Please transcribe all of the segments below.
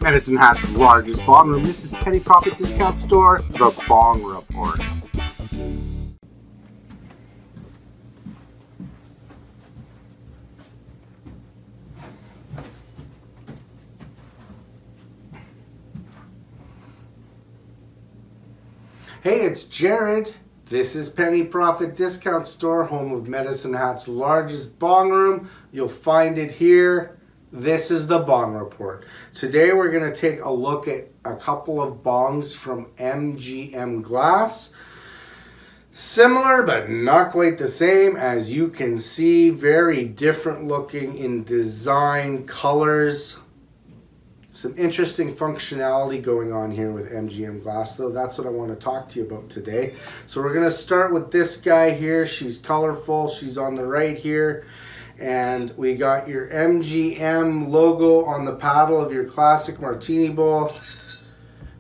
Medicine Hat's largest bong room. This is Penny Profit Discount Store, the Bong Report. Hey, it's Jared. This is Penny Profit Discount Store, home of Medicine Hat's largest bong room. You'll find it here. This is the Bong Report. Today we're going to take a look at a couple of bongs from MGM Glass. Similar but not quite the same. As you can see, very different looking in design, colors. Some interesting functionality going on here with MGM Glass, though. That's what I want to talk to you about today. So we're going to start with this guy here. She's colorful. She's on the right here. And we got your MGM logo on the paddle of your classic martini bowl.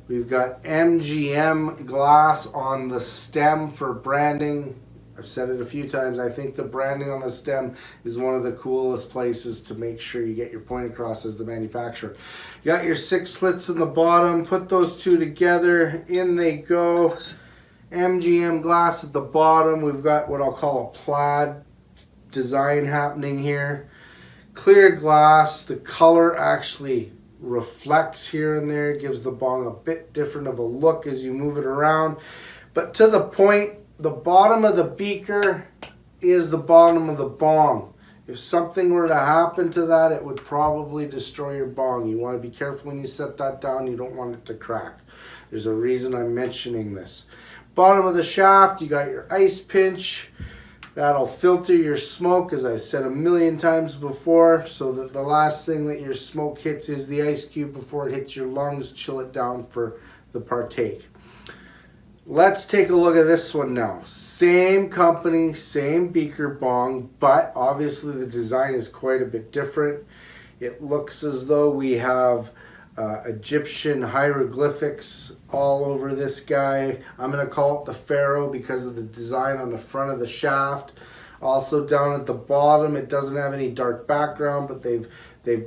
We've got MGM Glass on the stem for branding. I've said it a few times. I think the branding on the stem is one of the coolest places to make sure you get your point across as the manufacturer. You got your 6 slits in the bottom. Put those two together. In they go. MGM Glass at the bottom. We've got what I'll call a plaid design happening here. Clear glass. The color actually reflects here and there. Gives the bong a bit different of a look as you move it around. But to the point, the bottom of the beaker is the bottom of the bong. If something were to happen to that, it would probably destroy your bong. You want to be careful when you set that down. You don't want it to crack. There's a reason I'm mentioning this. Bottom of the shaft, you got your ice pinch. That'll filter your smoke, as I've said a million times before, so that the last thing that your smoke hits is the ice cube before it hits your lungs. Chill it down for the partake. Let's take a look at this one now. Same company, same beaker bong, but obviously the design is quite a bit different. It looks as though we have Egyptian hieroglyphics all over this guy. I'm going to call it the pharaoh because of the design on the front of the shaft. Also down at the bottom, it doesn't have any dark background, but they've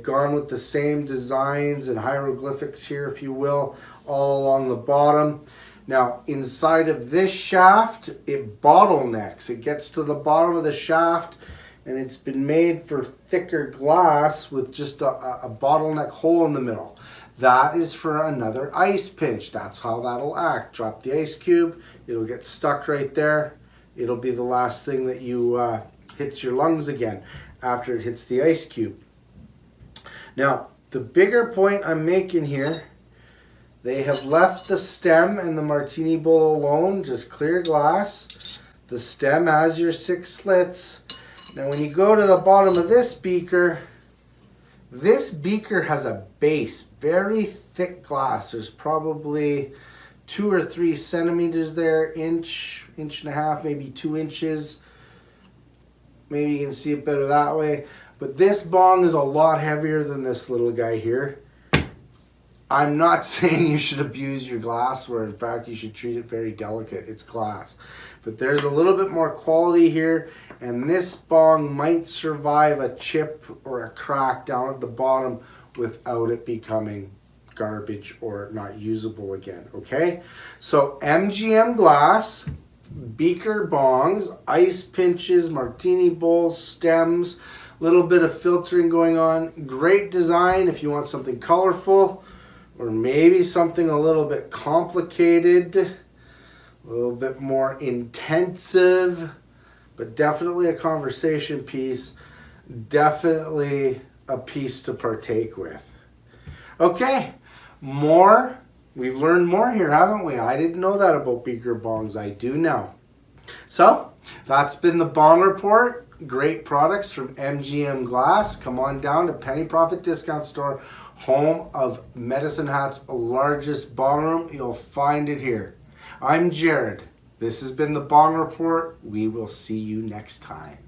gone with the same designs and hieroglyphics here, if you will, all along the bottom. Now, inside of this shaft, it bottlenecks. It gets to the bottom of the shaft, and it's been made for thicker glass with just a bottleneck hole in the middle. That is for another ice pinch. That's how that'll act. Drop the ice cube. It'll get stuck right there. It'll be the last thing that you hits your lungs again after it hits the ice cube. Now, the bigger point I'm making here, they have left the stem and the martini bowl alone, just clear glass. The stem has your 6 slits. Now when you go to the bottom of this beaker has a base, very thick glass. There's probably 2 or 3 centimeters there, inch and a half, maybe 2 inches. Maybe you can see it better that way. But this bong is a lot heavier than this little guy here. I'm not saying you should abuse your glassware. In fact, you should treat it very delicate. It's glass. But there's a little bit more quality here, and this bong might survive a chip or a crack down at the bottom without it becoming garbage or not usable again, okay? So MGM Glass, beaker bongs, ice pinches, martini bowls, stems, little bit of filtering going on. Great design if you want something colorful, or maybe something a little bit complicated, a little bit more intensive, but definitely a conversation piece, definitely a piece to partake with. Okay, more. We've learned more here, haven't we? I didn't know that about beaker bongs. I do now. So, that's been the Bong Report. Great products from MGM Glass. Come on down to Penny Profit Discount Store, home of Medicine Hat's largest bong room. You'll find it here. I'm Jared. This has been the Bong Report. We will see you next time.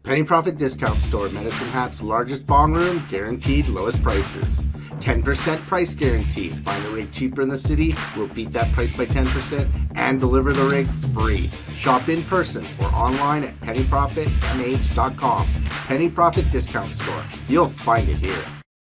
Penny Profit Discount Store, Medicine Hat's largest bong room, guaranteed lowest prices. 10% price guarantee. Find a rig cheaper in the city, we'll beat that price by 10% and deliver the rig free. Shop in person or online at pennyprofitmh.com. Penny Profit Discount Store. You'll find it here.